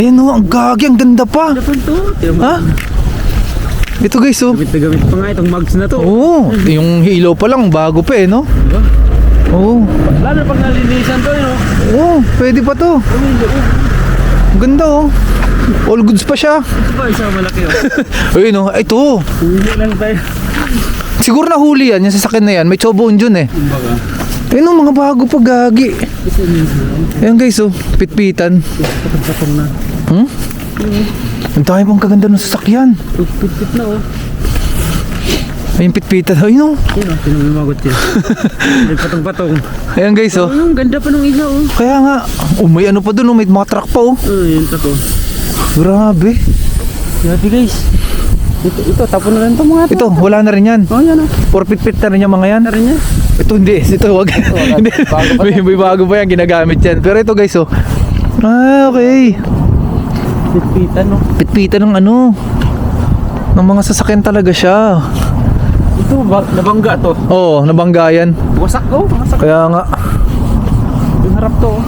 Ayan o, ang gagi, ang ganda pa. Dapat to. Ha? Ito guys oh. Gamit na gamit pa nga itong mugs na to. Oo, yung hilo pa lang, bago pa eh, no? Diba? Oo. Lalo pag nalinisan to, no? Oo, pwede pa to. Ang ganda oh. All goods pa siya. Ito ba isa malaki, oh? Ayun oh, ito. Hindi lang tayo. Siguro nahuli yan, yung sasakyan na yan. May chobon dyan eh. Kumbaga. Ayun oh, mga bago pa gagi. Ayun guys oh, pitpitan. Patong na. Hmm? Ang dami pang kaganda ng sasakyan. Pit na, oh. Ayun pitpitan, ayun oh. Yun, oh. Pinumimagot yun. May patong-patong. Ayun guys oh. Ang ganda pa nung isa, oh. Kaya nga, oh, may ano pa dun oh, may mga truck pa oh. Yun pa to. Grabe. Grabe guys. Ito, tapon na rin to mga to. Ito, wala na rin yan. Oh, yan, oh. Or pitpit na rin yung mga yan. Na rin yan. Ito hindi, ito wag. Hindi. May bago pa yan, ginagamit yan. Pero ito guys oh. Ah, okay. Pitpitan, no? Pitpitan ng ano. Ng mga sasakyan talaga siya. Ito, nabangga to. Oo, nabangga yan. Wasak, oh. Wasak. Kaya nga, Yung harap to, oh.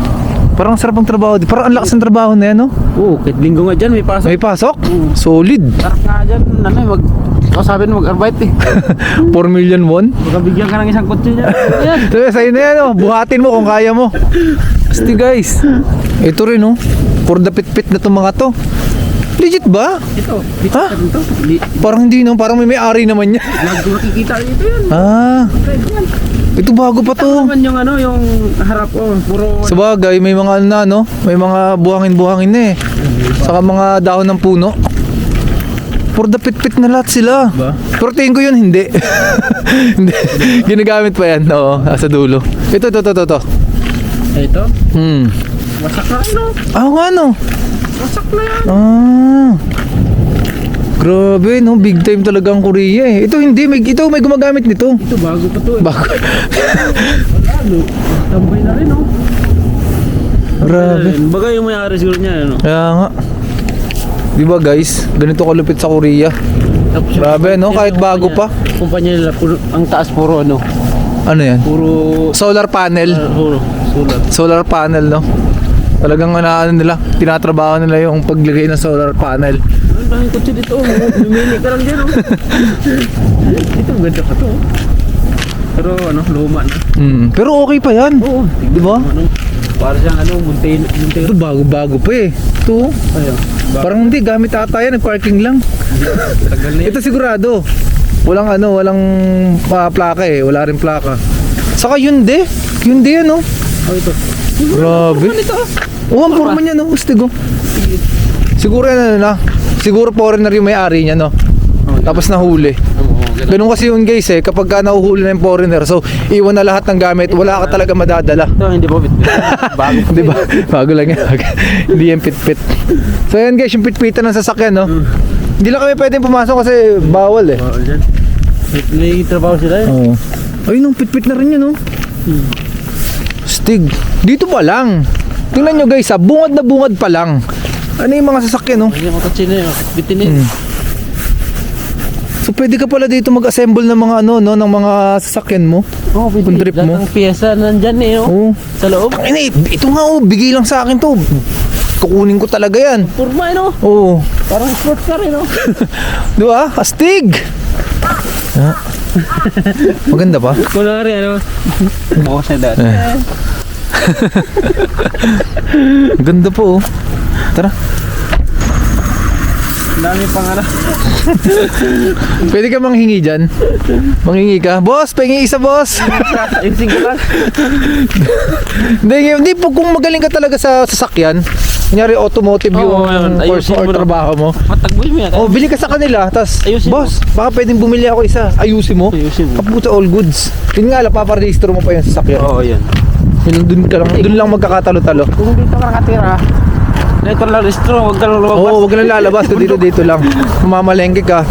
parang sarap ang trabaho. Parang ang lakas ng trabaho na yan, no? Oo, kahit linggo nga dyan, may pasok. May pasok? Solid. Sarap nga dyan, ano, sabi na mag-arbite eh. 4 million won. Magkabigyan ka ng isang kotse dyan. Ayan. So, sa'yo na yan, oh. Buhatin mo kung kaya mo. Asti guys. Ito rin, oh. For the pit-pit na itong mga to. Legit ba? Ito, Ha? ito. Parang hindi, no? Parang may-ari naman niya. Lagi makikita ito yun. Ah, Red yan. ito bago pa Ito to. naman yung ano, yung harap, oh. Puro, Sa bagay, may mga ano na, no? May mga buhangin-buhangin na eh. Saka mga dahon ng puno. For the pit-pit na lahat sila. Ba? Pero tingin ko yun, hindi. Hindi. Ginagamit pa yan, oo, sa dulo. Ito. ito. Wasak na ano. Ah, nga no. Wasak na yan. Ah. Grabe, no? Big time talaga ang Korea eh. Ito hindi, may gumagamit nito. Ito, bago pa to eh. Bago. Wala, no. Tambay na rin, oh. Grabe. Baga yung may-ari siguro niya, ano. Kaya nga. Di ba guys, ganito kalupit sa Korea. Tapos yung Grabe, no? kumpanya- Kahit bago pa. Kumpanya nila, ang taas puro ano. Ano yan? Puro, Solar panel. puro, sulat. Solar panel, no? Talagang ano nila, tinatrabaho nila yung paglagay ng solar panel. Ang daming kotse dito, oh. Lumili ka lang dyan, oh. Ito, ganda pa to, oh. Pero ano, luma na. Pero okay pa yan. Oo, Di ba? ano, para siyang ano, Montero. Ito bago-bago pa eh. Ito. Ayun. Parang hindi, gamit ata yan, nag-parking lang. Tagal na yun. Ito sigurado. Walang plaka eh. Wala rin plaka. Saka Hyundai. Hyundai ano? Oh, ito. Grabe. Ano ito? Oo, ang forma niya no. Gusto Siguro yan ano na. Siguro foreigner yung may-ari niya no. Tapos nahuli. Ganun kasi yun guys eh. Kapag ka nahuhuli na yung foreigner. So, iwan na lahat ng gamit. Wala ka talaga madadala. Ito, hindi ba bit? Bago. Di ba? Bago lang yan. Hindi yan pit-pit. So yan guys, yung pit-pitan ng sasakyan no. Hindi lang kami pwedeng pumasok kasi bawal eh. Bawal dyan. May trabaho sila eh. Oo. Ay nung pit-pit na rin yun no. Stig. Dito pa lang. Tingnan nyo guys ha, bungad na bungad pa lang. Ano yung mga sasakyan no? Yung mga kotse na yun, bitin eh. So pwede ka pala dito mag-assemble ng mga ano no, ng mga sasakyan mo. Oo, Kung trip mo. Lahat ng pyesa nandyan eh, oh. Oo. Sa loob. Ay, ito nga oh, bigay lang sa akin to. Kukunin ko talaga yan. Purma, no? Oo. Parang sport car, eh, no? Di ba? Astig! Ah. Maganda pa? Kunwari, ano? Bukas na dati. Ganda po oh. Tara. Dami pang ano. Pwede ka manghingi dyan? Manghingi ka? Boss, pahingi isa boss! Yung single lang. Hindi po, kung magaling ka talaga sa sasakyan, kunyari automotive Oo, yung ayun. course Ayusin or mo na. trabaho mo. Matagboy mo yan. Oh, bili ka sa kanila, tas Ayusin mo. boss, baka pwedeng bumili ako isa. Ayusin mo. Ayusin mo. Kaputa all goods. Yun nga lang, paparehistro mo pa yung sasakyan. Oo, yun. Yun, dun lang magkakatalo-talo. Kung dito ka nakatira, dito lang restro, huwag ka lang lumabas. Oo, wag ka lang lalabas. Dito lang. Mamamalengke ka.